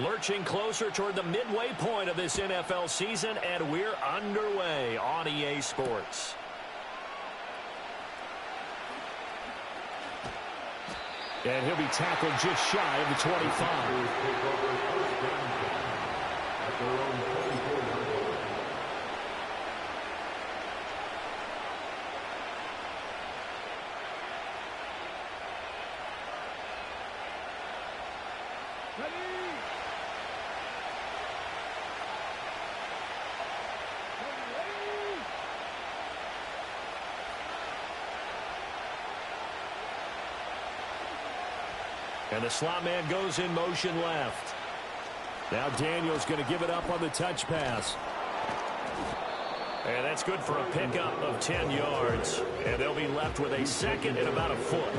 Lurching closer toward the midway point of this NFL season, and we're underway on EA Sports. And he'll be tackled just shy of the 25. And the slot man goes in motion left. Now Daniels going to give it up on the touch pass. And that's good for a pickup of 10 yards. And they'll be left with a second and about a foot.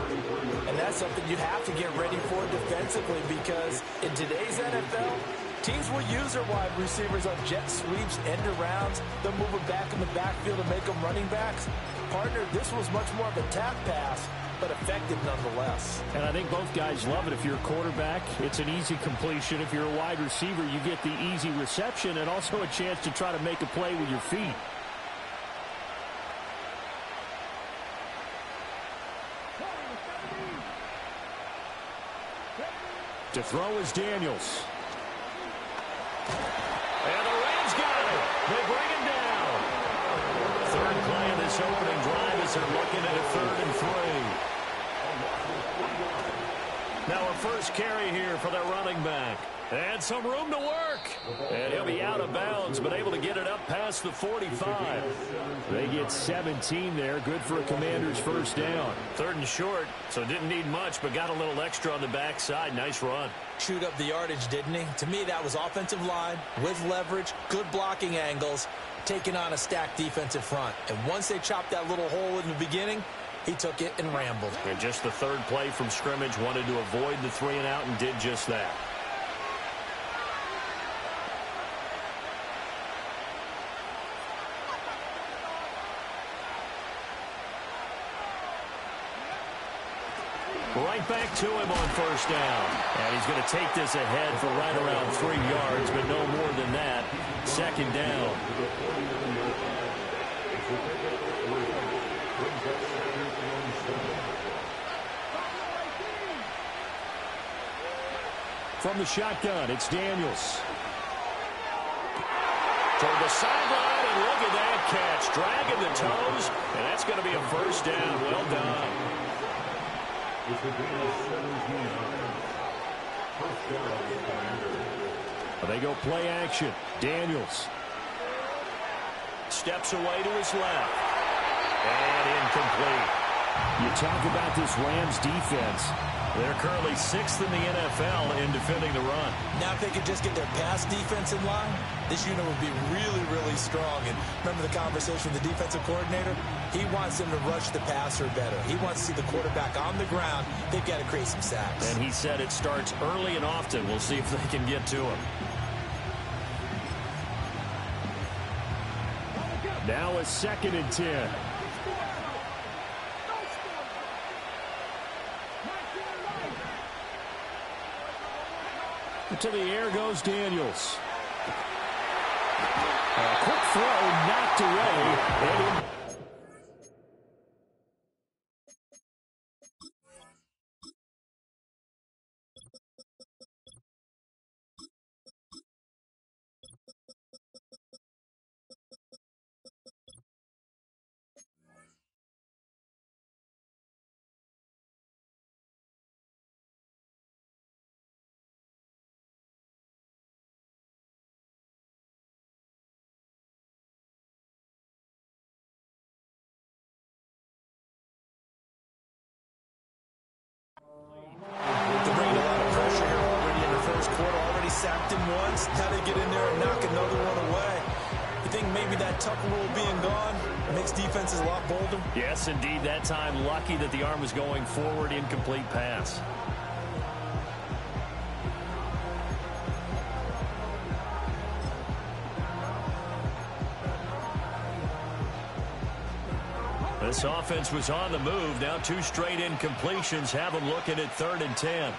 And that's something you have to get ready for defensively, because in today's NFL, teams will use their wide receivers on jet sweeps, end arounds. They'll move it back in the backfield and make them running backs. Partner, this was much more of a tap pass, but effective nonetheless. And I think both guys love it. If you're a quarterback, it's an easy completion. If you're a wide receiver, you get the easy reception and also a chance to try to make a play with your feet. To throw is Daniels. And the Rams got it. They bring him down. Third play of this opening drive as they're looking at a 3rd and 3. Now a first carry here for their running back. And some room to work. And he'll be out of bounds, but able to get it up past the 45. They get 17 there. Good for a Commander's first down. 3rd and short, so didn't need much, but got a little extra on the backside. Nice run. Chewed up the yardage, didn't he? To me, that was offensive line with leverage, good blocking angles, taking on a stacked defensive front. And once they chopped that little hole in the beginning, he took it and rambled. And just the 3rd play from scrimmage, wanted to avoid the 3 and out and did just that. Right back to him on first down. And he's going to take this ahead for right around 3 yards, but no more than that. 2nd down. From the shotgun, it's Daniels. Toward the sideline, and look at that catch. Dragging the toes, and that's going to be a first down. Well done. They go play action. Daniels. Steps away to his left. And incomplete. You talk about this Rams defense. They're currently 6th in the NFL in defending the run. Now if they could just get their pass defense in line, this unit would be really, really strong. And remember the conversation with the defensive coordinator? He wants them to rush the passer better. He wants to see the quarterback on the ground. They've got to create some sacks. And he said it starts early and often. We'll see if they can get to him. Now a 2nd and 10. To the air goes Daniels. A quick throw knocked away. They're bringing a lot of pressure here already in the first quarter. Already sacked him once. Now they get in there and knock another one away. You think maybe that Tucker rule being gone makes defenses a lot bolder? Yes, indeed. That time, lucky that the arm was going forward. Incomplete pass. This offense was on the move. Now 2 straight incompletions have them looking at 3rd and 10.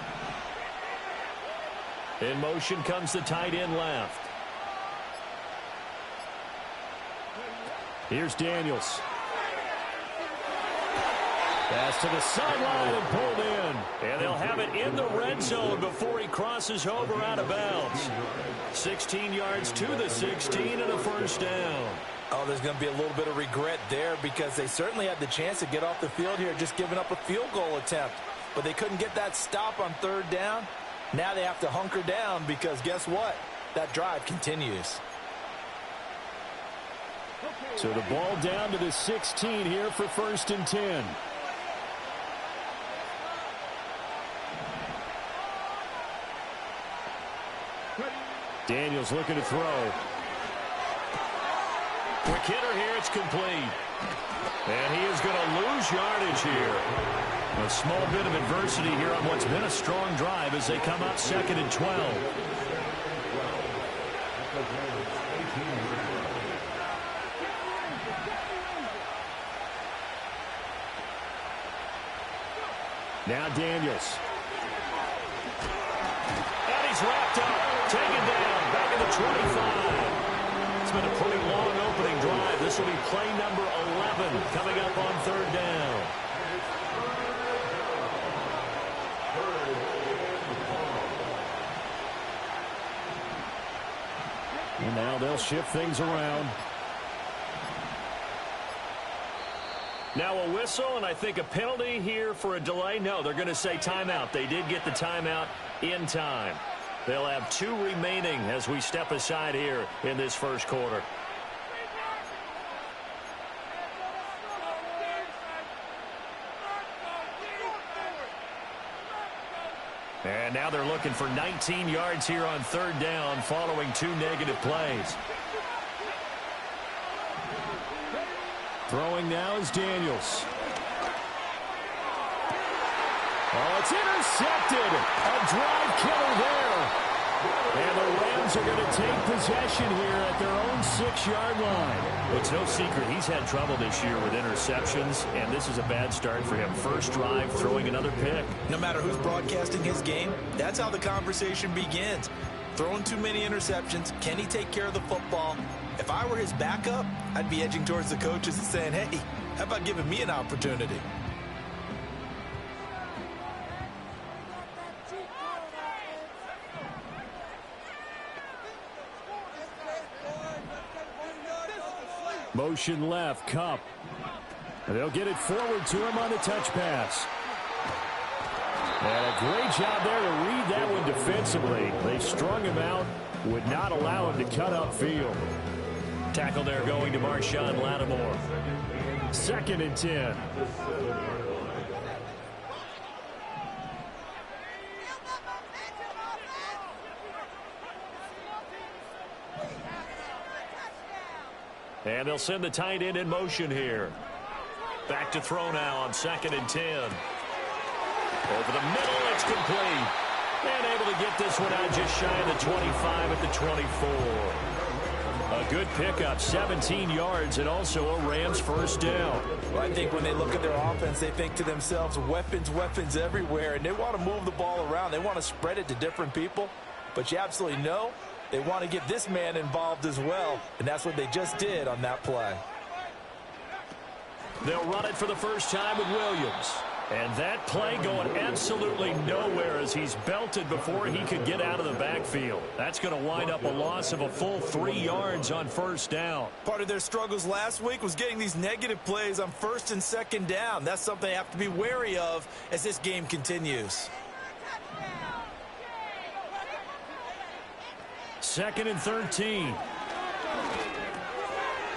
In motion comes the tight end left. Here's Daniels. Pass to the sideline and pulled in. And they'll have it in the red zone before he crosses over out of bounds. 16 yards to the 16 and a first down. Oh, there's going to be a little bit of regret there because they certainly had the chance to get off the field here, just giving up a field goal attempt. But they couldn't get that stop on third down. Now they have to hunker down because guess what? That drive continues. So the ball down to the 16 here for 1st and 10. Daniels looking to throw. Quick hitter here, it's complete. And he is going to lose yardage here. A small bit of adversity here on what's been a strong drive as they come up 2nd and 12. Now Daniels. And he's wrapped up, taken down, back at the 25. It's been a pretty long opening drive. This will be play number 11 coming up on 3rd down. And now they'll shift things around. Now a whistle, and I think a penalty here for a delay. No, they're going to say timeout. They did get the timeout in time. They'll have 2 remaining as we step aside here in this first quarter. And now they're looking for 19 yards here on 3rd down following 2 negative plays. Throwing now is Daniels. Oh, it's intercepted. A drive killer there. And the Rams are going to take possession here at their own 6-yard line. It's no secret he's had trouble this year with interceptions, and this is a bad start for him. First drive, throwing another pick. No matter who's broadcasting his game, that's how the conversation begins. Throwing too many interceptions. Can he take care of the football? If I were his backup, I'd be edging towards the coaches and saying, hey, how about giving me an opportunity? Motion left, Kupp. And they'll get it forward to him on the touch pass. And a great job there to read that one defensively. They strung him out, would not allow him to cut upfield. Tackle there going to Marshawn Lattimore. 2nd and 10. And they'll send the tight end in motion here. Back to throw now on 2nd and 10. Over the middle, it's complete. And able to get this one out just shy of the 25 at the 24. A good pickup, 17 yards, and also a Rams first down. Well, I think when they look at their offense, they think to themselves, weapons, weapons everywhere, and they want to move the ball around. They want to spread it to different people, but you absolutely know they want to get this man involved as well, and that's what they just did on that play. They'll run it for the first time with Williams. And that play going absolutely nowhere as he's belted before he could get out of the backfield. That's going to wind up a loss of a full 3 yards on first down. Part of their struggles last week was getting these negative plays on 1st and 2nd down. That's something they have to be wary of as this game continues. 2nd and 13.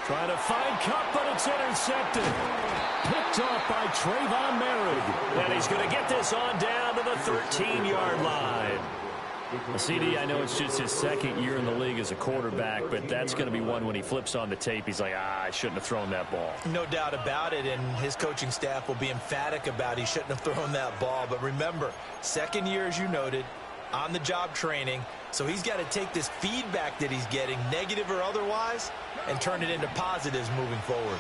Trying to find Kupp, but it's intercepted. Picked off by Trayvon Merritt. And he's going to get this on down to the 13-yard line. CD, I know it's just his 2nd year in the league as a quarterback, but that's going to be one when he flips on the tape, he's like, I shouldn't have thrown that ball. No doubt about it, and his coaching staff will be emphatic about he shouldn't have thrown that ball. But remember, 2nd year, as you noted, on-the-job training, so he's got to take this feedback that he's getting, negative or otherwise, and turn it into positives moving forward.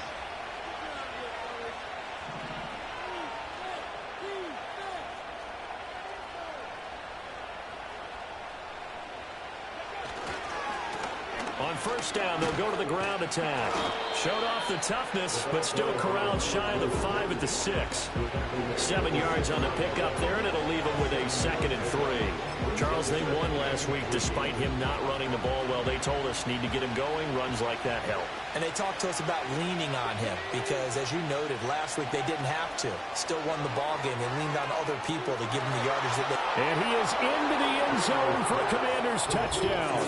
on first down, they'll go to the ground attack. Showed off the toughness, but still corralled shy of the 5 at the 6. 7 yards on the pickup there, and it'll leave them with a 2nd and 3. Charles, they won last week despite him not running the ball well. They told us need to get him going. Runs like that help. And they talked to us about leaning on him because, as you noted, last week they didn't have to. Still won the ball game. They leaned on other people to give him the yardage that they... And he is into the end zone for a Commanders touchdown.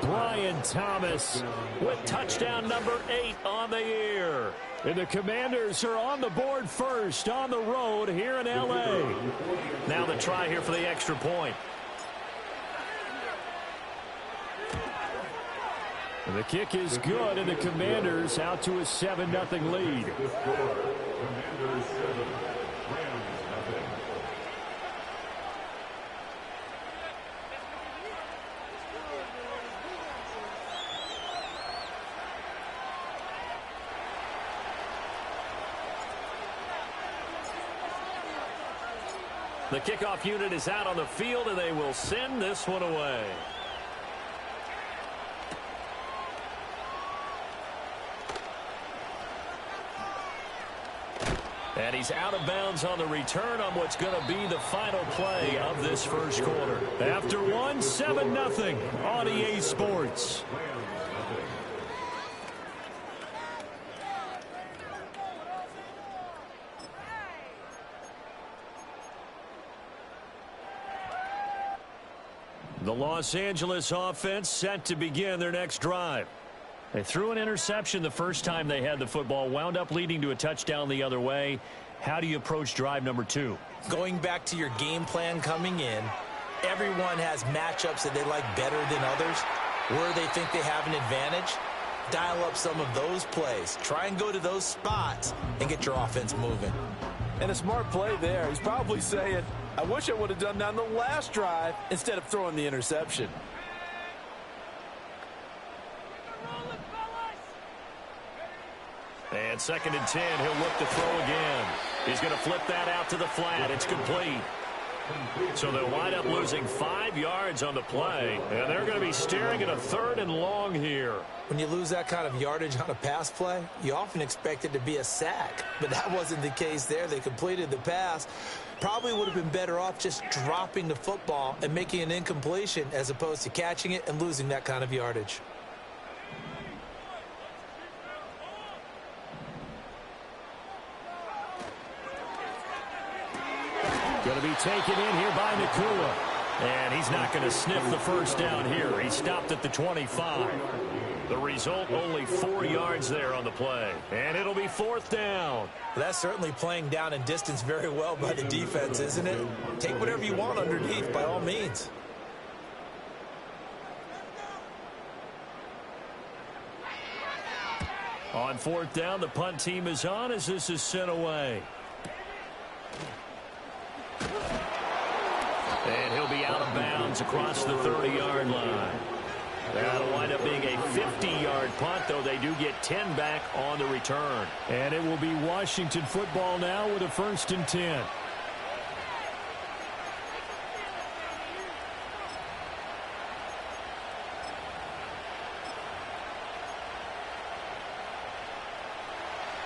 Brian Thomas with touchdown number 8 on the year. And the Commanders are on the board first on the road here in L.A. Now the try here for the extra point. And the kick is good, and the Commanders out to a 7-0 lead. The kickoff unit is out on the field, and they will send this one away. And he's out of bounds on the return on what's going to be the final play of this first quarter. After one, 7-0 on EA Sports. The Los Angeles offense set to begin their next drive. They threw an interception the first time they had the football, wound up leading to a touchdown the other way. How do you approach drive number 2? Going back to your game plan coming in, everyone has matchups that they like better than others, where they think they have an advantage. Dial up some of those plays. Try and go to those spots and get your offense moving. And a smart play there. He's probably saying, I wish I would have done that on the last drive instead of throwing the interception. And 2nd and 10, he'll look to throw again. He's going to flip that out to the flat. It's complete. So they'll wind up losing 5 yards on the play, and they're going to be staring at a 3rd and long here. When you lose that kind of yardage on a pass play, you often expect it to be a sack, but that wasn't the case there. They completed the pass. Probably would have been better off just dropping the football and making an incompletion as opposed to catching it and losing that kind of yardage. Going to be taken in here by Nacua. And he's not going to sniff the first down here. He stopped at the 25. The result, only 4 yards there on the play. And it'll be 4th down. That's certainly playing down and distance very well by the defense, isn't it? Take whatever you want underneath, by all means. On 4th down, the punt team is on as this is sent away. And he'll be out of bounds across the 30-yard line. That'll wind up being a 50-yard punt, though they do get 10 back on the return. And it will be Washington football now with a 1st and 10.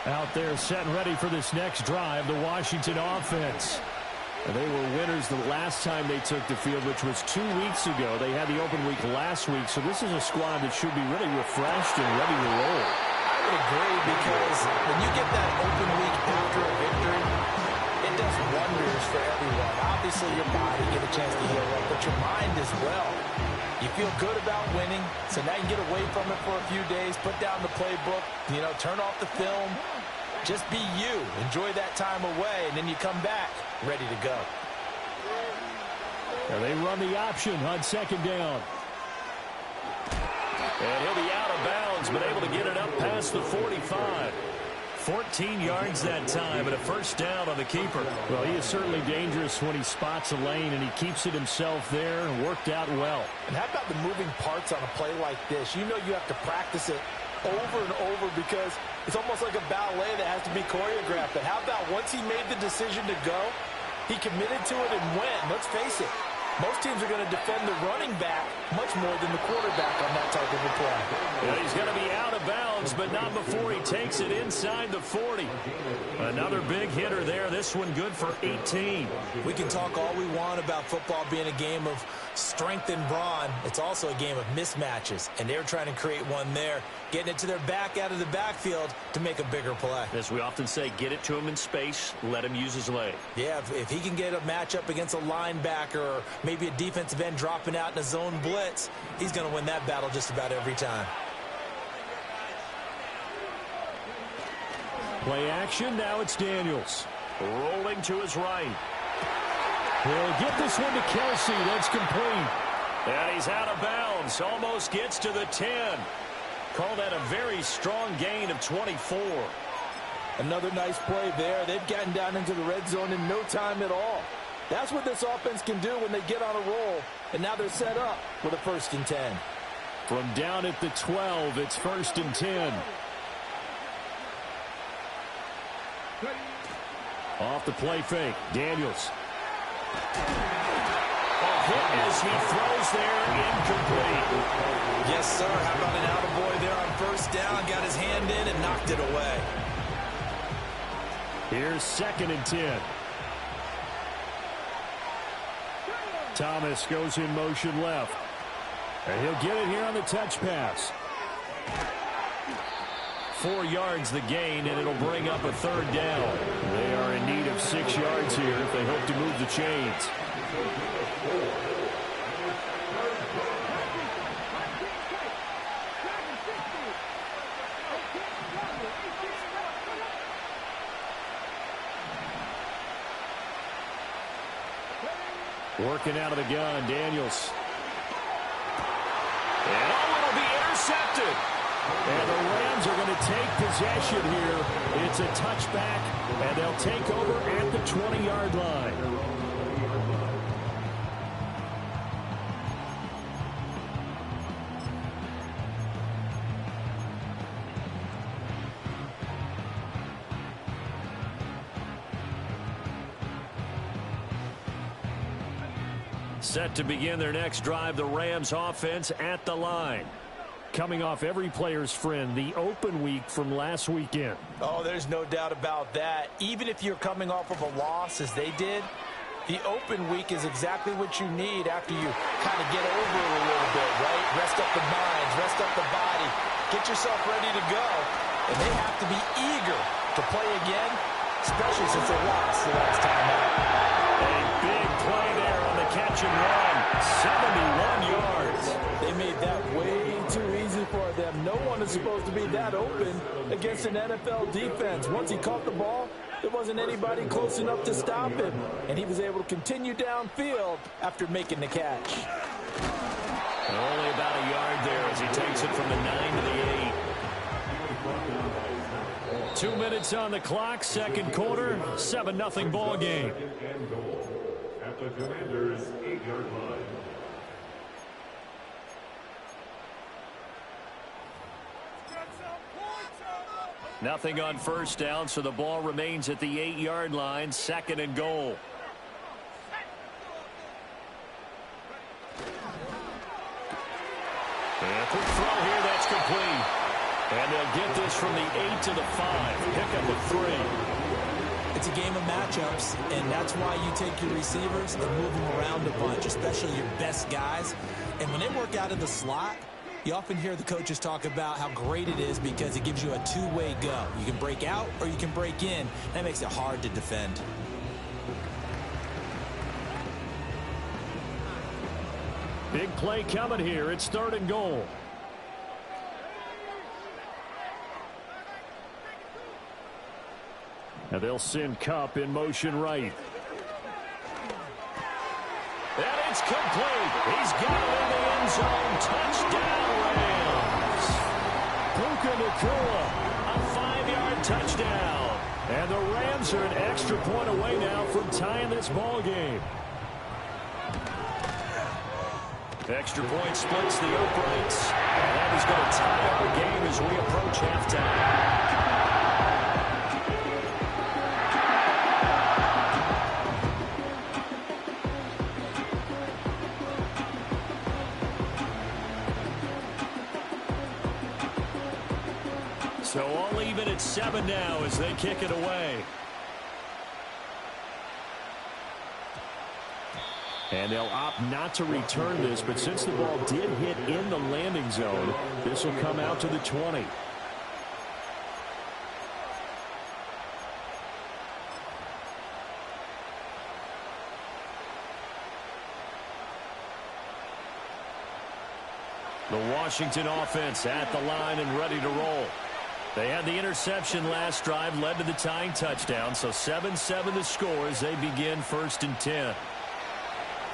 Out there set and ready for this next drive, the Washington offense. They were winners the last time they took the field, which was 2 weeks ago. They had the open week last week, so this is a squad that should be really refreshed and ready to roll. I would agree, because when you get that open week after a victory, it does wonders for everyone. Obviously, your body get a chance to heal up, but your mind as well. You feel good about winning, so now you get away from it for a few days, put down the playbook, turn off the film. Just be you. Enjoy that time away, and then you come back ready to go. And they run the option on 2nd down. And he'll be out of bounds, but able to get it up past the 45. 14 yards that time, and a 1st down on the keeper. Well, he is certainly dangerous when he spots a lane, and he keeps it himself there and worked out well. And how about the moving parts on a play like this? You know you have to practice it over and over because it's almost like a ballet that has to be choreographed. But how about once he made the decision to go, he committed to it and went. Let's face it, Most teams are going to defend the running back much more than the quarterback on that type of a play. Yeah, he's going to be out of bounds, but not before he takes it inside the 40. Another big hitter there. This one good for 18. We can talk all we want about football being a game of strength and brawn. It's also a game of mismatches, and they're trying to create one there, getting it to their back out of the backfield to make a bigger play. As we often say, get it to him in space, let him use his leg. Yeah, if he can get a matchup against a linebacker or maybe a defensive end dropping out in a zone blitz, he's going to win that battle just about every time. Play action, now it's Daniels. Rolling to his right. He'll get this one to Kelsey. That's complete. And he's out of bounds. Almost gets to the 10. Call that a very strong gain of 24. Another nice play there. They've gotten down into the red zone in no time at all. That's what this offense can do when they get on a roll. And now they're set up with a 1st and 10. From down at the 12, it's 1st and 10. Off the play fake, Daniels. A hit as he throws there, incomplete. Yes, sir. How about an attaboy there on 1st down? Got his hand in and knocked it away. Here's 2nd and 10. Thomas goes in motion left. And he'll get it here on the touch pass. 4 yards the gain, and it'll bring up a 3rd down. They are in need of 6 yards here if they hope to move the chains. Working out of the gun, Daniels. And it'll be intercepted. And the Rams are going to take possession here. It's a touchback, and they'll take over at the 20-yard line. Set to begin their next drive, the Rams offense at the line. Coming off every player's friend, the open week from last weekend. Oh, there's no doubt about that. Even if you're coming off of a loss, as they did, the open week is exactly what you need after you kind of get over it a little bit, right? Rest up the minds, rest up the body, get yourself ready to go. And they have to be eager to play again, especially since they lost the last time out. A big play there on the catch and run. 71 yards. They made that way too easy for them. No one is supposed to be that open against an NFL defense. Once he caught the ball, there wasn't anybody close enough to stop him. And he was able to continue downfield after making the catch. Only about a yard there as he takes it from the 9 to the 8. 2 minutes on the clock, second quarter, 7-0 ball game. At the Commander's 8-yard line. Nothing on 1st down, so the ball remains at the 8-yard line, 2nd and goal. And quick throw here, that's complete. And they'll get this from the 8 to the 5. Pick up a 3. It's a game of matchups, and that's why you take your receivers and move them around a bunch, especially your best guys. And when they work out of the slot, you often hear the coaches talk about how great it is because it gives you a two-way go. You can break out or you can break in. That makes it hard to defend. Big play coming here. It's 3rd and goal. And they'll send Kupp in motion right. And it's complete. He's got it in the end zone. Touchdown, Rams. Puka Nacua. A 5-yard touchdown. And the Rams are an extra point away now from tying this ball game. Extra point splits the uprights. And that is going to tie up the game as we approach halftime. So all even at 7 now as they kick it away. And they'll opt not to return this, but since the ball did hit in the landing zone, this will come out to the 20. The Washington offense at the line and ready to roll. They had the interception last drive, led to the tying touchdown, so 7-7 the score as they begin 1st and 10.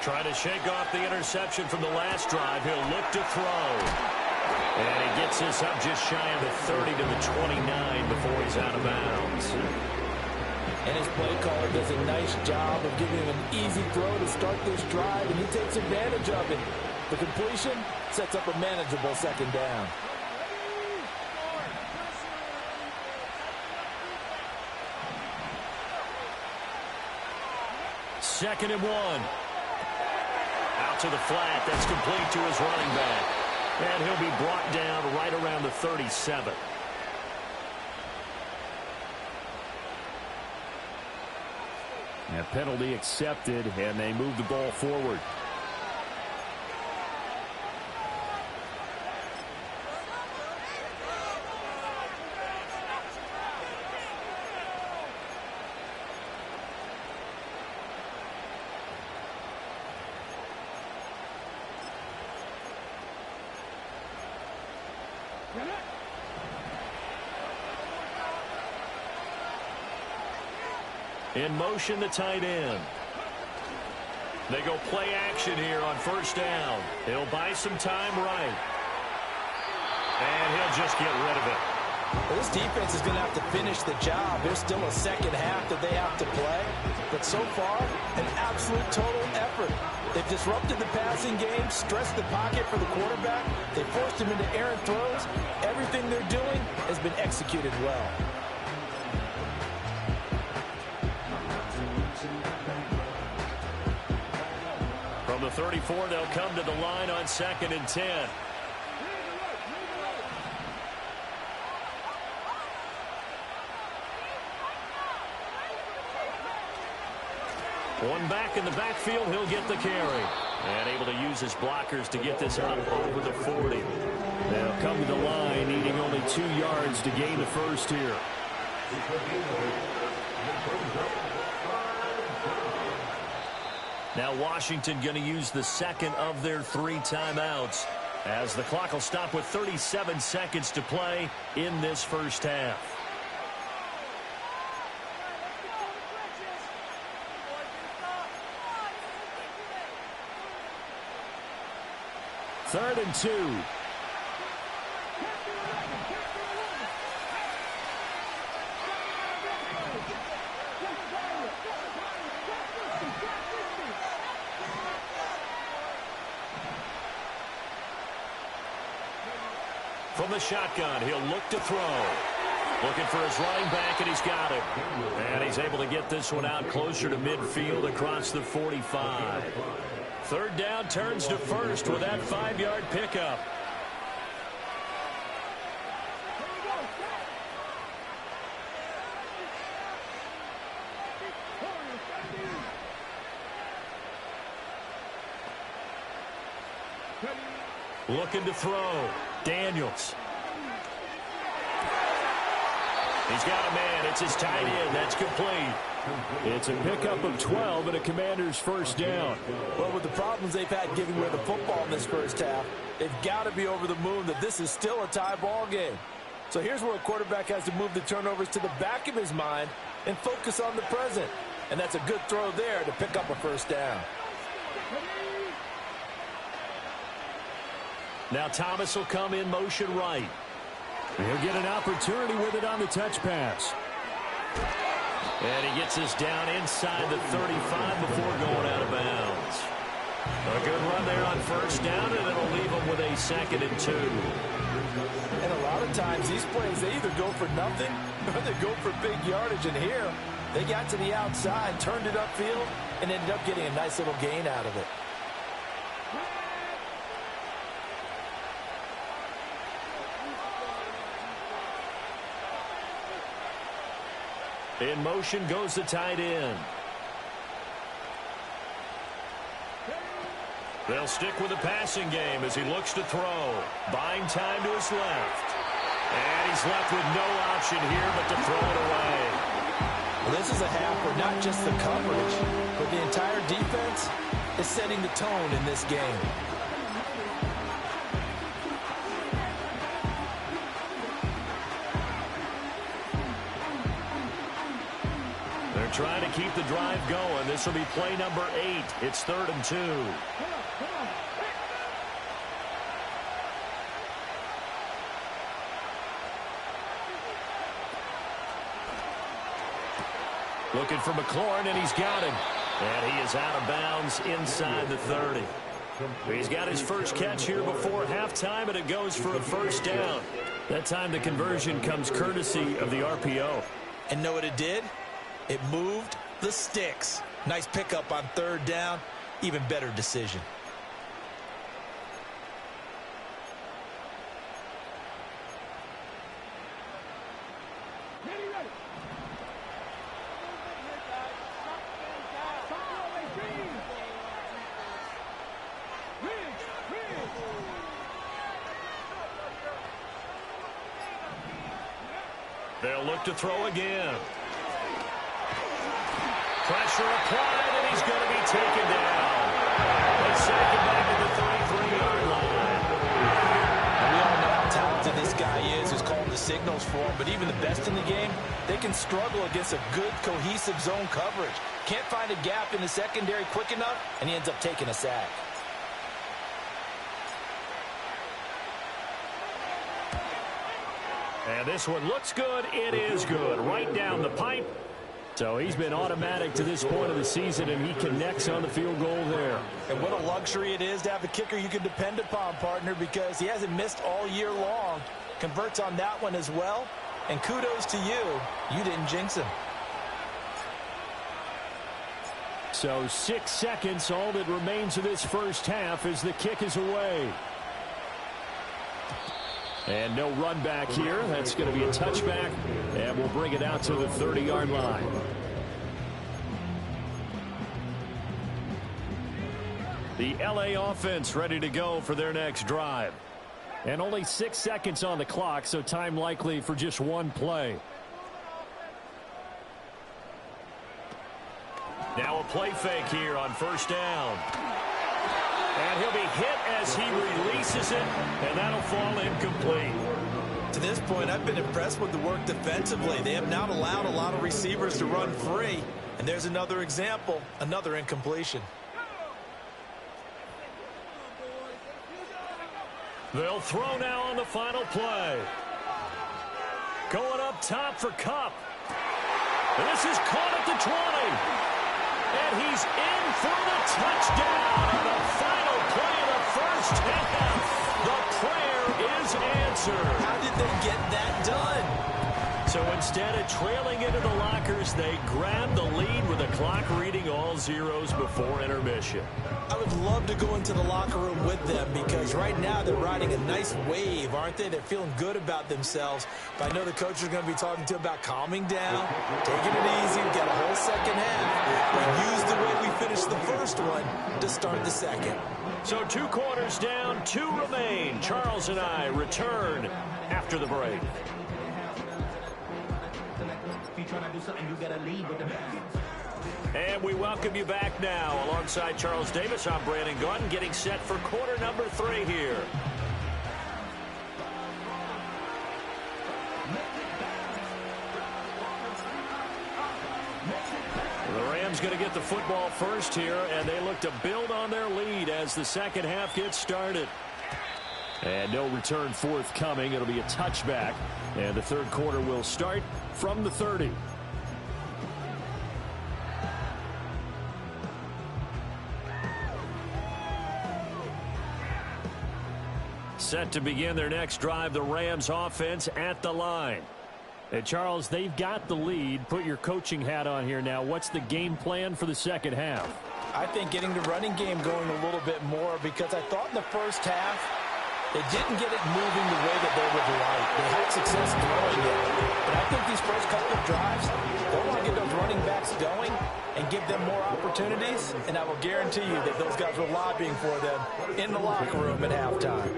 Trying to shake off the interception from the last drive. He'll look to throw. And he gets this up just shy of the 30 to the 29 before he's out of bounds. And his play caller does a nice job of giving him an easy throw to start this drive, and he takes advantage of it. The completion sets up a manageable 2nd down. Second and 1. Out to the flat. That's complete to his running back. And he'll be brought down right around the 37. A penalty accepted, and they move the ball forward. In motion, the tight end. They go play action here on 1st down. He'll buy some time right. And he'll just get rid of it. Well, this defense is going to have to finish the job. There's still a 2nd half that they have to play. But so far, an absolute total effort. They've disrupted the passing game, stressed the pocket for the quarterback. They forced him into errant throws. Everything they're doing has been executed well. From the 34, they'll come to the line on 2nd and 10. One back in the backfield, he'll get the carry. And able to use his blockers to get this up over the 40. They'll come to the line, needing only 2 yards to gain the first here. Now Washington going to use the 2nd of their 3 timeouts as the clock will stop with 37 seconds to play in this 1st half. Third and 2. From the shotgun, he'll look to throw. Looking for his running back, and he's got it. And he's able to get this one out closer to midfield across the 45. 3rd down turns to 1st with that 5-yard pickup. Looking to throw. Daniels. He's got a man. It's his tight end. That's complete. It's a pickup of 12 and a Commander's 1st down. Well, with the problems they've had giving away the football in this 1st half, they've got to be over the moon that this is still a tie ball game. So here's where a quarterback has to move the turnovers to the back of his mind and focus on the present. And that's a good throw there to pick up a 1st down. Now Thomas will come in motion right. He'll get an opportunity with it on the touch pass. And he gets this down inside the 35 before going out of bounds. A good run there on 1st down, and it'll leave him with a 2nd and 2. And a lot of times these plays, they either go for nothing or they go for big yardage. And here, they got to the outside, turned it upfield, and ended up getting a nice little gain out of it. In motion goes the tight end. They'll stick with the passing game as he looks to throw. Buying time to his left. And he's left with no option here but to throw it away. Well, this is a half where not just the coverage, but the entire defense is setting the tone in this game. They're trying to keep the drive going. This will be play number 8. It's 3rd and 2. Looking for McLaurin, and he's got him. And he is out of bounds inside the 30. He's got his first catch here before halftime, and it goes for a first down. That time the conversion comes courtesy of the RPO. And know what it did? It moved the sticks. Nice pickup on 3rd down. Even better decision. They'll look to throw again. Pressure applied, and he's going to be taken down. They sack him back to the 33-yard line. And we all know how talented this guy is who's calling the signals for him, but even the best in the game, they can struggle against a good, cohesive zone coverage. Can't find a gap in the secondary quick enough, and he ends up taking a sack. And this one looks good. It is good. Right down the pipe. So he's been automatic to this point of the season, and he connects on the field goal there. And what a luxury it is to have a kicker you can depend upon, partner, because he hasn't missed all year long. Converts on that one as well. And kudos to you. You didn't jinx him. So 6 seconds, all that remains of this first half as the kick is away. And no run back here. That's going to be a touchback, and we'll bring it out to the 30-yard line. The LA offense ready to go for their next drive. And only 6 seconds on the clock, so time likely for just one play. Now a play fake here on first down. And he'll be hit as he releases it, and that'll fall incomplete. To this point, I've been impressed with the work defensively. They have not allowed a lot of receivers to run free. And there's another example, another incompletion. They'll throw now on the final play. Going up top for Kupp. And this is caught at the 20. And he's in for the touchdown on the final play of the first half. The prayer is answered. How did they get that done? So instead of trailing into the lockers, they grab the lead with the clock reading all zeros before intermission. I would love to go into the locker room with them because right now they're riding a nice wave, aren't they? They're feeling good about themselves. But I know the coach is going to be talking to them about calming down, taking it easy. We've got a whole second half. We used the way we finished the first one to start the second. So 2 quarters down, 2 remain. Charles and I return after the break. And we welcome you back now. Alongside Charles Davis, I'm Brandon Gaudin, getting set for quarter number 3 here. The Rams going to get the football first here, and they look to build on their lead as the second half gets started. And no return forthcoming. It'll be a touchback. And the third quarter will start from the 30. Set to begin their next drive, the Rams offense at the line. And Charles, they've got the lead. Put your coaching hat on here now. What's the game plan for the second half? I think getting the running game going a little bit more because I thought in the first half they didn't get it moving the way that they would like. They had success throwing it. But I think these first couple of drives, they'll want give them more opportunities, and I will guarantee you that those guys were lobbying for them in the locker room at halftime.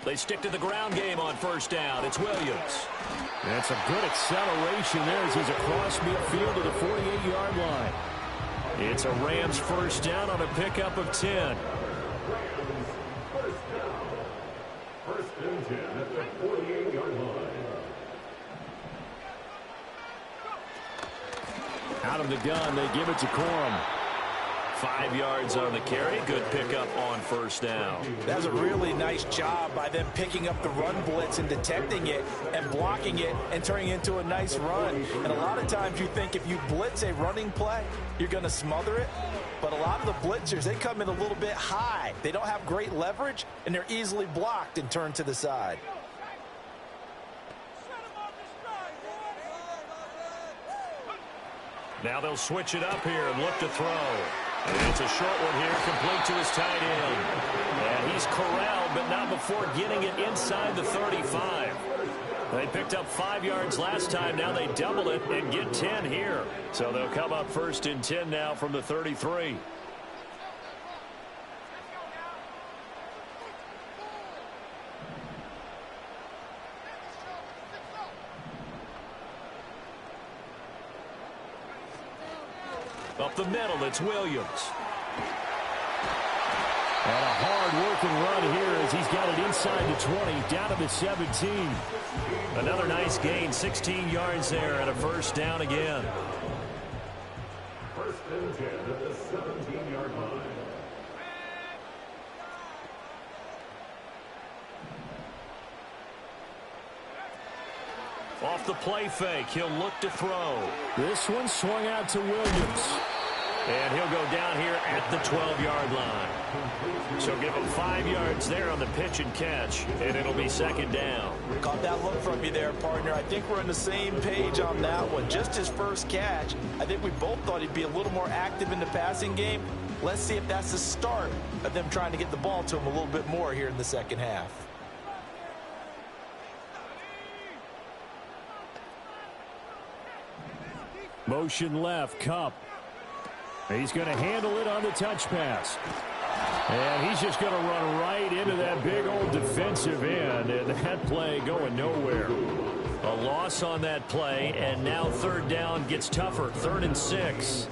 They stick to the ground game on first down. It's Williams. And some good acceleration there as he's across midfield to the 48-yard line. It's a Rams first down on a pickup of 10. First and 10 at the 48-yard line. Out of the gun, they give it to Corum. 5 yards on the carry. Good pickup on first down. That was a really nice job by them picking up the run blitz and detecting it and blocking it and turning it into a nice run. And a lot of times you think if you blitz a running play, you're going to smother it. But a lot of the blitzers, they come in a little bit high. They don't have great leverage, and they're easily blocked and turned to the side. Now they'll switch it up here and look to throw. And it's a short one here, complete to his tight end. And he's corralled, but not before getting it inside the 35. They picked up 5 yards last time. Now they double it and get 10 here. So they'll come up first and 10 now from the 33. Up the middle, it's Williams. And a hard-working run here as he's got it inside the 20, down to the 17. Another nice gain, 16 yards there, and a first down again. First and 10 at the 17-yard line. Off the play fake, he'll look to throw. This one swung out to Williams. And he'll go down here at the 12-yard line. So give him 5 yards there on the pitch and catch, and it'll be second down. Caught that look from you there, partner. I think we're on the same page on that one. Just his first catch, I think we both thought he'd be a little more active in the passing game. Let's see if that's the start of them trying to get the ball to him a little bit more here in the second half. Motion left, Kupp. He's going to handle it on the touch pass. And he's just going to run right into that big old defensive end, and that play going nowhere. A loss on that play, and now third down gets tougher, 3rd and 6.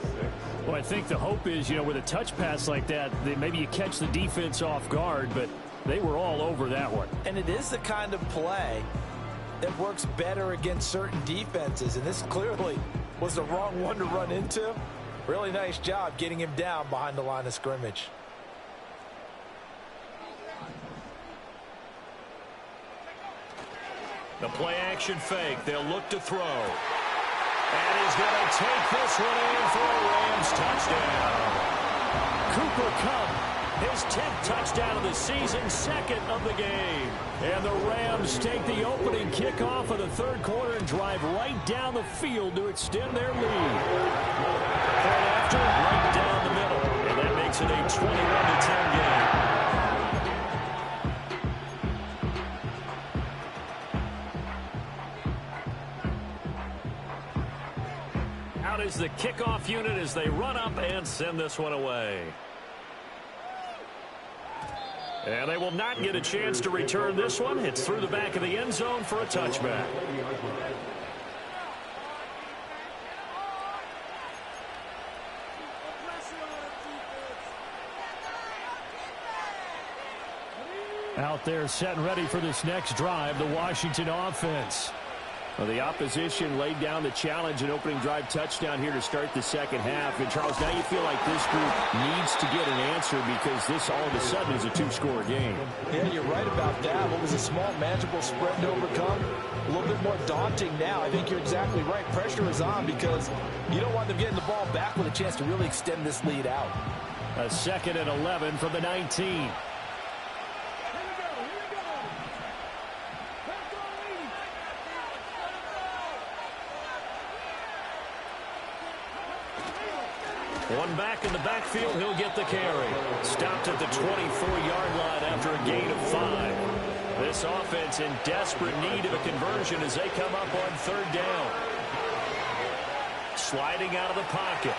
Well, I think the hope is, with a touch pass like that, maybe you catch the defense off guard, but they were all over that one. And it is the kind of play that works better against certain defenses, and this clearly was the wrong one to run into. Really nice job getting him down behind the line of scrimmage. The play action fake. They'll look to throw. And he's going to take this one in for a Rams touchdown. Cooper Kupp, his 10th touchdown of the season, 2nd of the game. And the Rams take the opening kickoff of the third quarter and drive right down the field to extend their lead. Point after, right down the middle. And that makes it a 21-10 game. Out is the kickoff unit as they run up and send this one away. And they will not get a chance to return this one. It's through the back of the end zone for a touchback. Out there set and ready for this next drive, the Washington offense. Well, the opposition laid down the challenge and opening drive touchdown here to start the second half. And, Charles, now you feel like this group needs to get an answer because this all of a sudden is a two-score game. Yeah, you're right about that. What was a small, manageable spread to overcome? A little bit more daunting now. I think you're exactly right. Pressure is on because you don't want them getting the ball back with a chance to really extend this lead out. A 2nd and 11 from the 19. One back in the backfield, he'll get the carry. Stopped at the 24-yard line after a gain of 5. This offense in desperate need of a conversion as they come up on third down. Sliding out of the pocket.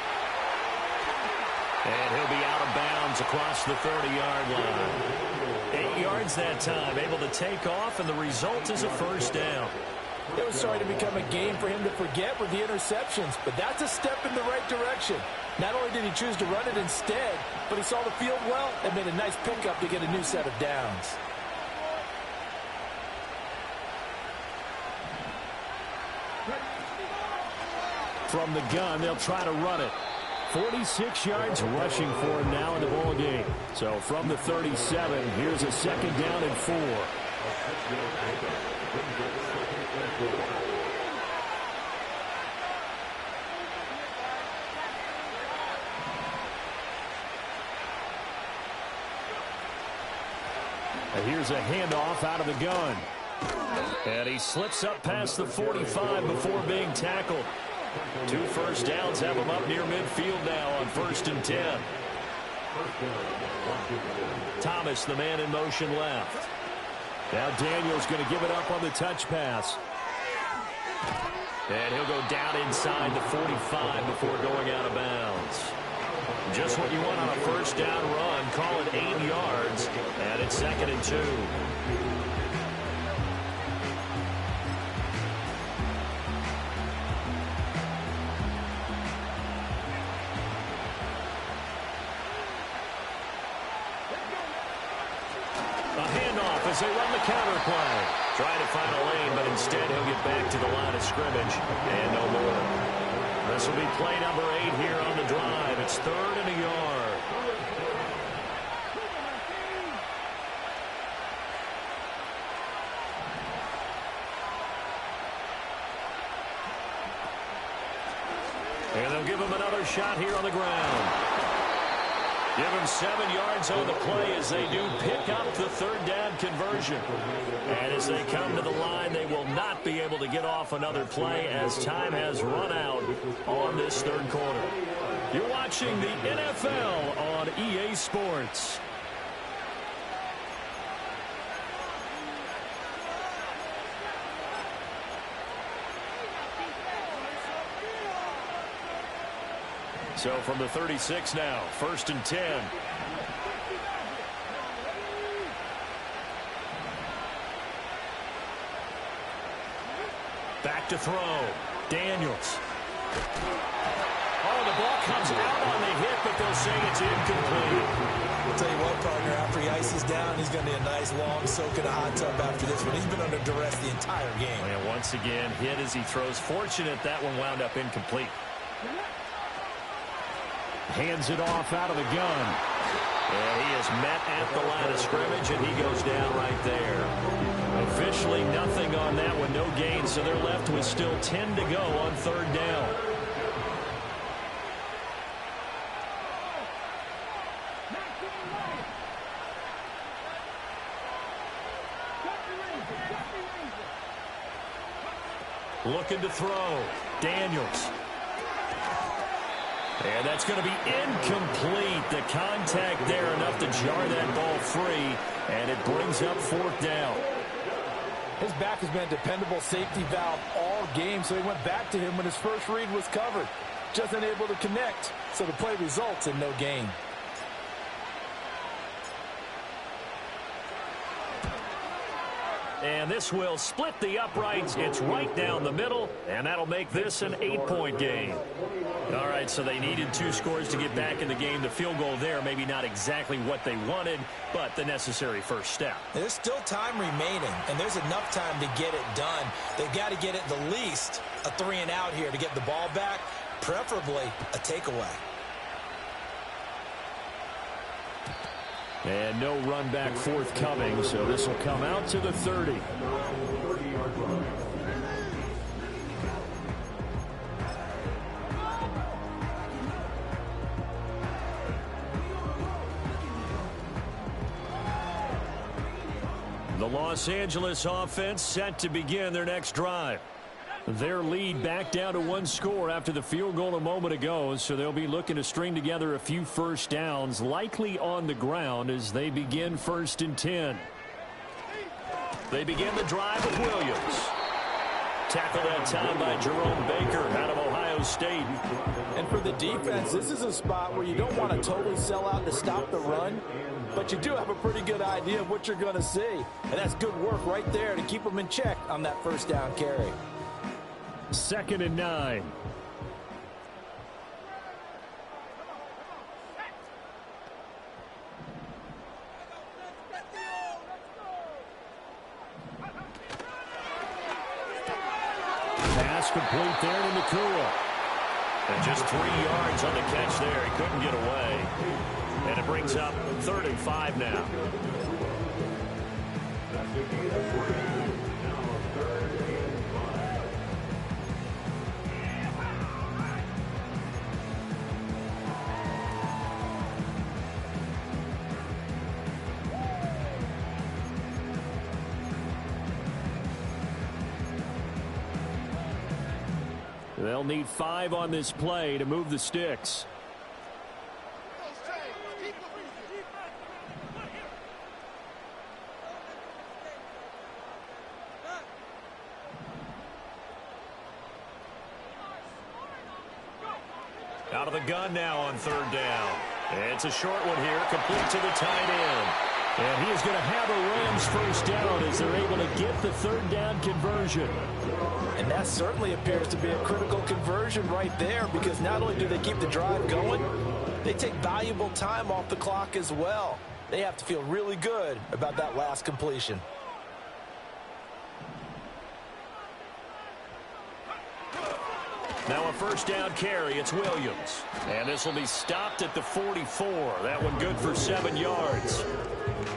And he'll be out of bounds across the 30-yard line. 8 yards that time, able to take off, and the result is a first down. It was starting to become a game for him to forget with the interceptions, but that's a step in the right direction. Not only did he choose to run it instead, but he saw the field well and made a nice pickup to get a new set of downs. From the gun, they'll try to run it. 46 yards rushing for him now in the ball game. So from the 37, here's a second down and 4. And here's a handoff out of the gun. And he slips up past the 45 before being tackled. 2 first downs have him up near midfield now on 1st and 10. Thomas, the man in motion left. Now Daniels going to give it up on the touch pass. And he'll go down inside the 45 before going out of bounds. Just what you want on a first down run. Call it 8 yards. And it's 2nd and 2. As they run the counter play. Trying to find a lane, but instead he'll get back to the line of scrimmage and no more. This will be play number 8 here on the drive. It's 3rd and a yard. And they'll give him another shot here on the ground. Give him 7 yards on the play as they do pick up the 3rd down conversion. And as they come to the line, they will not be able to get off another play as time has run out on this 3rd quarter. You're watching the NFL on EA Sports. So from the 36 now, 1st and 10. Back to throw. Daniels. Oh, the ball comes out on the hit, but they'll say it's incomplete. I'll tell you what, partner, after he ices down, he's going to need a nice long soak in a hot tub after this one. He's been under duress the entire game. And once again, hit as he throws. Fortunate that one wound up incomplete. Hands it off out of the gun. And he is met at the line of scrimmage, and he goes down right there. Officially nothing on that one, no gain, so they're left with still 10 to go on 3rd down. Looking to throw. Daniels. And that's going to be incomplete. The contact there enough to jar that ball free, and it brings up 4th down. His back has been a dependable safety valve all game, so he went back to him when his first read was covered. Just unable to connect, so the play results in no gain. And this will split the uprights. It's right down the middle, and that'll make this an 8-point game. All right, so they needed 2 scores to get back in the game. The field goal there, maybe not exactly what they wanted, but the necessary first step. There's still time remaining, and there's enough time to get it done. They've got to get it the least a 3-and-out here to get the ball back, preferably a takeaway. And no run back forthcoming, so this will come out to the 30. The Los Angeles offense set to begin their next drive. Their lead back down to one score after the field goal a moment ago, so they'll be looking to string together a few first downs, likely on the ground as they begin 1st and 10. They begin the drive with Williams. Tackled that time by Jerome Baker out of Ohio State. And for the defense, this is a spot where you don't want to totally sell out to stop the run, but you do have a pretty good idea of what you're going to see. And that's good work right there to keep them in check on that first down carry. 2nd and 9. Pass complete there to Nacua. And just 3 yards on the catch there. He couldn't get away. And it brings up 3rd and 5 now. They'll need 5 on this play to move the sticks. Out of the gun now on 3rd down. It's a short one here, complete to the tight end. And he is going to have a Rams first down as they're able to get the 3rd down conversion. And that certainly appears to be a critical conversion right there, because not only do they keep the drive going, they take valuable time off the clock as well. They have to feel really good about that last completion. Now a first down carry, it's Williams. And this will be stopped at the 44. That one good for 7 yards.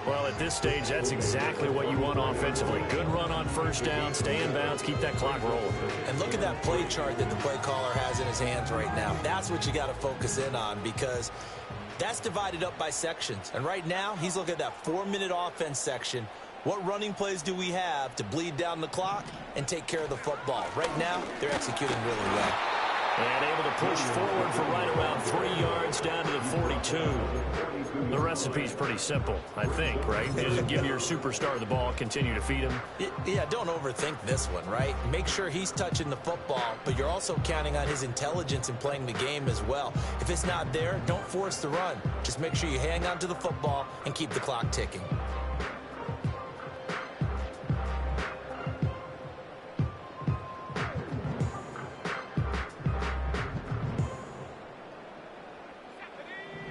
Well, at this stage, that's exactly what you want offensively. Good run on first down, stay in bounds, keep that clock rolling. And look at that play chart that the play caller has in his hands right now. That's what you got to focus in on, because that's divided up by sections. And right now, he's looking at that 4-minute offense section. What running plays do we have to bleed down the clock and take care of the football? Right now, they're executing really well. And able to push forward for right around 3 yards down to the 42. The recipe's pretty simple, I think, right? Just give your superstar the ball, continue to feed him. Yeah, don't overthink this one, right? Make sure he's touching the football, but you're also counting on his intelligence in playing the game as well. If it's not there, don't force the run. Just make sure you hang on to the football and keep the clock ticking.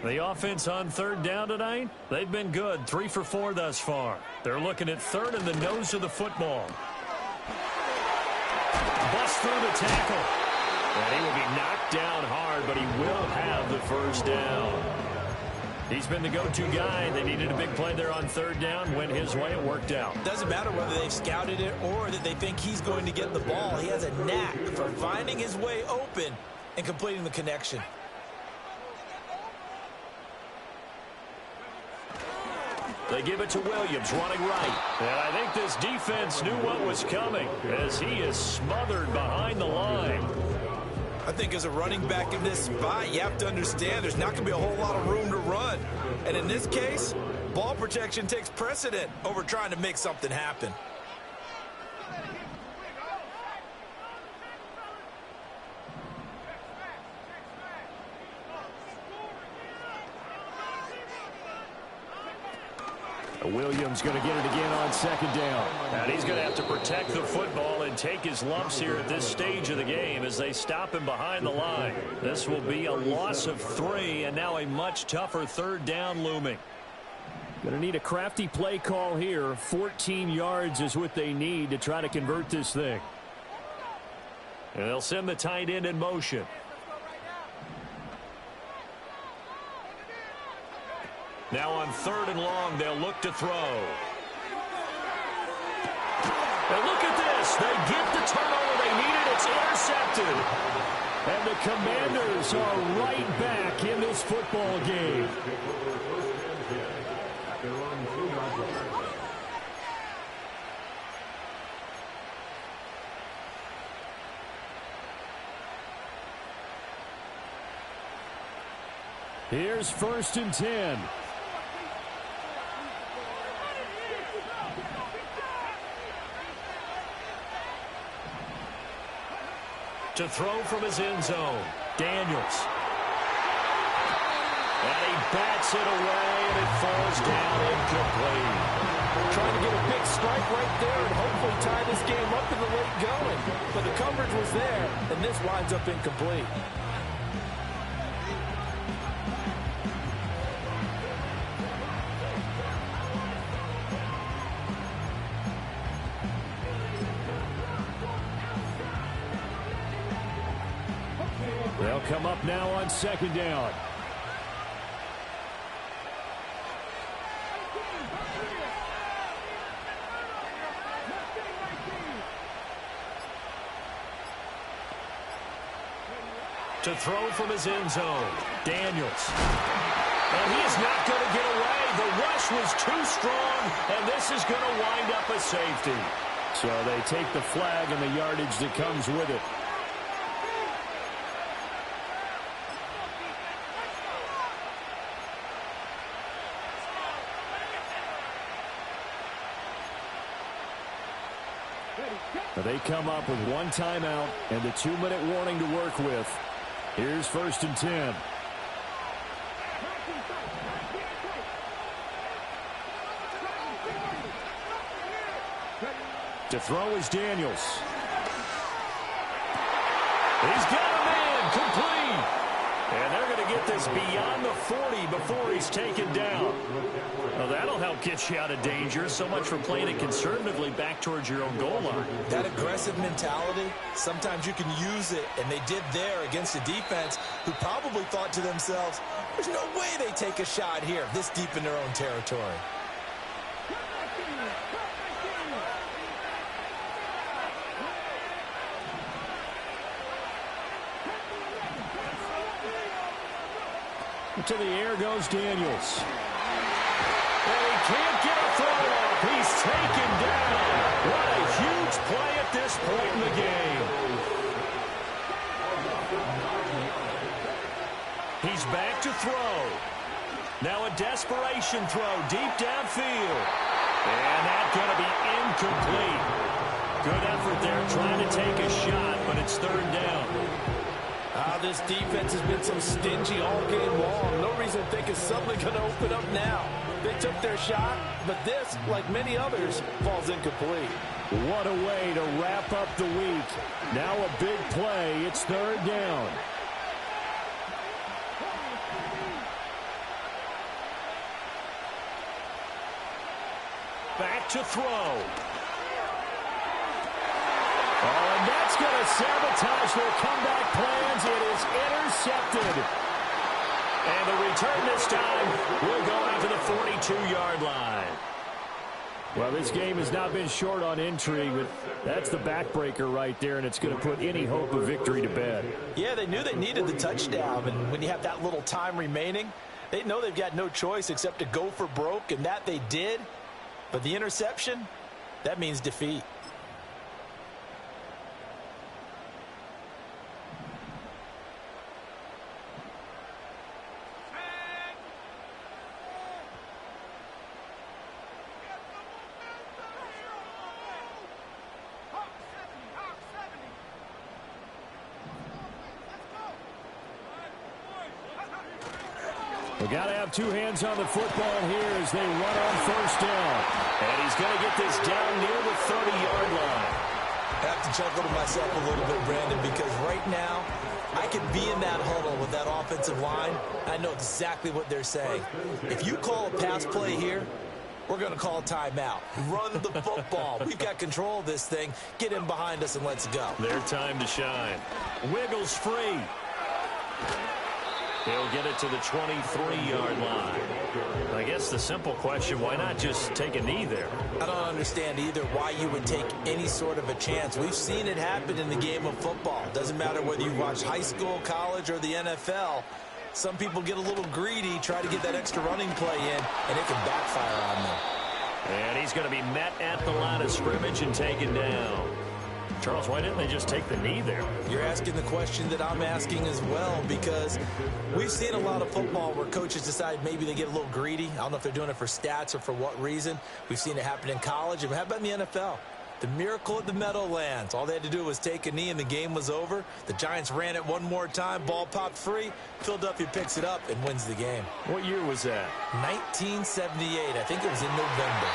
The offense on 3rd down tonight, they've been good. 3 for 4 thus far. They're looking at 3rd and the nose of the football. Bust through the tackle. And he will be knocked down hard, but he will have the first down. He's been the go-to guy. They needed a big play there on 3rd down. Went his way, it worked out. Doesn't matter whether they've scouted it or that they think he's going to get the ball. He has a knack for finding his way open and completing the connection. They give it to Williams, running right. And I think this defense knew what was coming as he is smothered behind the line. I think as a running back in this spot, you have to understand there's not going to be a whole lot of room to run. And in this case, ball protection takes precedent over trying to make something happen. Williams going to get it again on 2nd down. And he's going to have to protect the football and take his lumps here at this stage of the game as they stop him behind the line. This will be a loss of 3, and now a much tougher 3rd down looming. Going to need a crafty play call here. 14 yards is what they need to try to convert this thing. And they'll send the tight end in motion. Now on 3rd and long, they'll look to throw. And look at this. They get the turnover they needed. It's intercepted. And the Commanders are right back in this football game. Here's 1st and 10. To throw from his end zone, Daniels. And he bats it away, and it falls down incomplete. Trying to get a big strike right there and hopefully tie this game up in the late going. But the coverage was there, and this winds up incomplete. They'll come up now on 2nd down. To throw from his end zone, Daniels. And he is not going to get away. The rush was too strong, and this is going to wind up a safety. So they take the flag and the yardage that comes with it. They come up with 1 timeout and the 2-minute warning to work with. Here's 1st and 10. To throw is Daniels. He's got a man, complete. And they're going to get this beyond the 40 before he's taken down. Well, that'll help get you out of danger. So much for playing it conservatively back towards your own goal line. That aggressive mentality, sometimes you can use it, and they did there against a defense who probably thought to themselves, there's no way they take a shot here this deep in their own territory. To the air goes Daniels. And he can't get a throw off. He's taken down. What a huge play at this point in the game. He's back to throw. Now a desperation throw deep downfield. And that's going to be incomplete. Good effort there trying to take a shot, but it's 3rd down. This defense has been so stingy all game long. No reason to think it's suddenly going to open up now. They took their shot, but this, like many others, falls incomplete. What a way to wrap up the week. Now a big play. It's 3rd down. Back to throw. Oh, and that's going to sabotage their comeback plans. It is intercepted. And the return this time will go out to the 42-yard line. Well, this game has not been short on intrigue, but that's the backbreaker right there, and it's going to put any hope of victory to bed. Yeah, they knew they needed the touchdown, and when you have that little time remaining, they know they've got no choice except to go for broke, and that they did. But the interception, that means defeat. We've got to have 2 hands on the football here as they run on 1st down. And he's going to get this down near the 30-yard line. I have to chuckle to myself a little bit, Brandon, because right now I could be in that huddle with that offensive line. I know exactly what they're saying. If you call a pass play here, we're going to call a timeout. Run the football. We've got control of this thing. Get in behind us and let's go. Their time to shine. Wiggles free. He'll get it to the 23-yard line. I guess the simple question, why not just take a knee there? I don't understand either why you would take any sort of a chance. We've seen it happen in the game of football. Doesn't matter whether you watch high school, college, or the NFL. Some people get a little greedy, try to get that extra running play in, and it can backfire on them. And he's going to be met at the line of scrimmage and taken down. Charles, why didn't they just take the knee there? You're asking the question that I'm asking as well, because we've seen a lot of football where coaches decide maybe they get a little greedy. I don't know if they're doing it for stats or for what reason. We've seen it happen in college. And how about in the NFL? The miracle at the Meadowlands. All they had to do was take a knee and the game was over. The Giants ran it one more time. Ball popped free. Philadelphia picks it up and wins the game. What year was that? 1978. I think it was in November.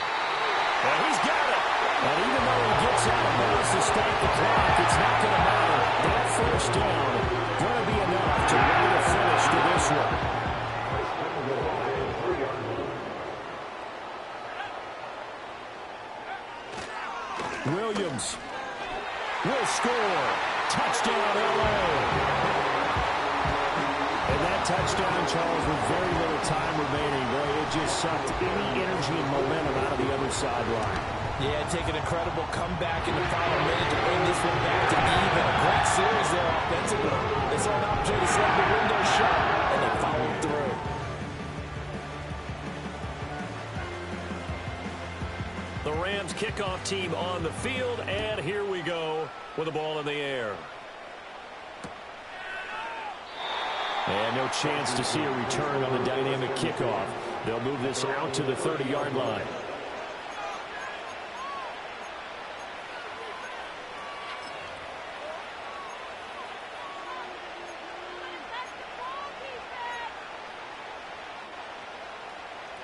And he's got it. And even though he gets out of bounds to start the clock, it's not going to matter. That first down going to be enough to write a finish to this one. Williams will score. Touchdown, L.A. And that touchdown, Charles, with very little time remaining. Boy, it just sucked any energy and momentum out of the other sideline. Yeah, take an incredible comeback in the final minute to bring this one back to even. A great series there offensively. They saw an opportunity to slam the window shut, and they followed through. The Rams kickoff team on the field, and here we go with the ball in the air. And no chance to see a return on the dynamic kickoff. They'll move this out to the 30-yard line.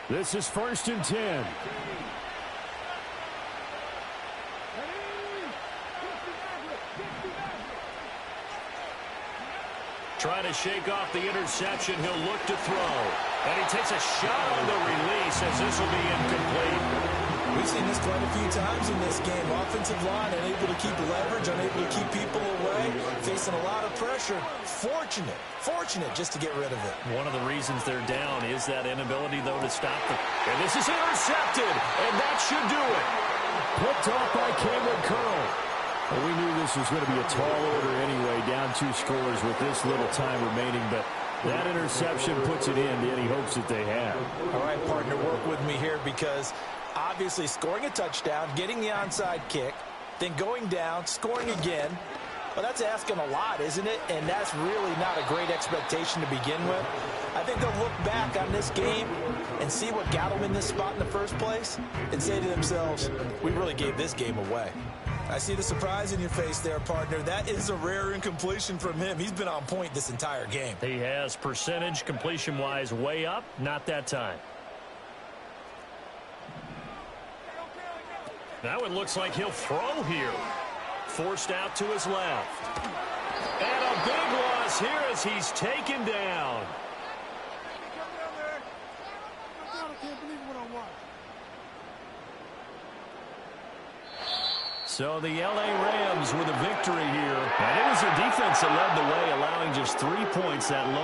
This is 1st and 10. Trying to shake off the interception. He'll look to throw. And he takes a shot on the release as this will be incomplete. We've seen this quite a few times in this game. Offensive line unable to keep leverage, unable to keep people away, facing a lot of pressure. Fortunate just to get rid of it. One of the reasons they're down is that inability, though, to stop them. And this is intercepted, and that should do it. Picked off by Cameron Curl. Well, we knew this was going to be a tall order anyway, down 2 scores with this little time remaining, but that interception puts it in to any hopes that they have. All right, partner, work with me here, because obviously scoring a touchdown, getting the onside kick, then going down, scoring again, well, that's asking a lot, isn't it? And that's really not a great expectation to begin with. I think they'll look back on this game and see what got them in this spot in the first place and say to themselves, we really gave this game away. I see the surprise in your face there, partner. That is a rare incompletion from him. He's been on point this entire game. He has percentage completion-wise way up. Not that time. Now it looks like he'll throw here. Forced out to his left. And a big loss here as he's taken down. So the L.A. Rams with a victory here. And it was their defense that led the way, allowing just 3 points. That lone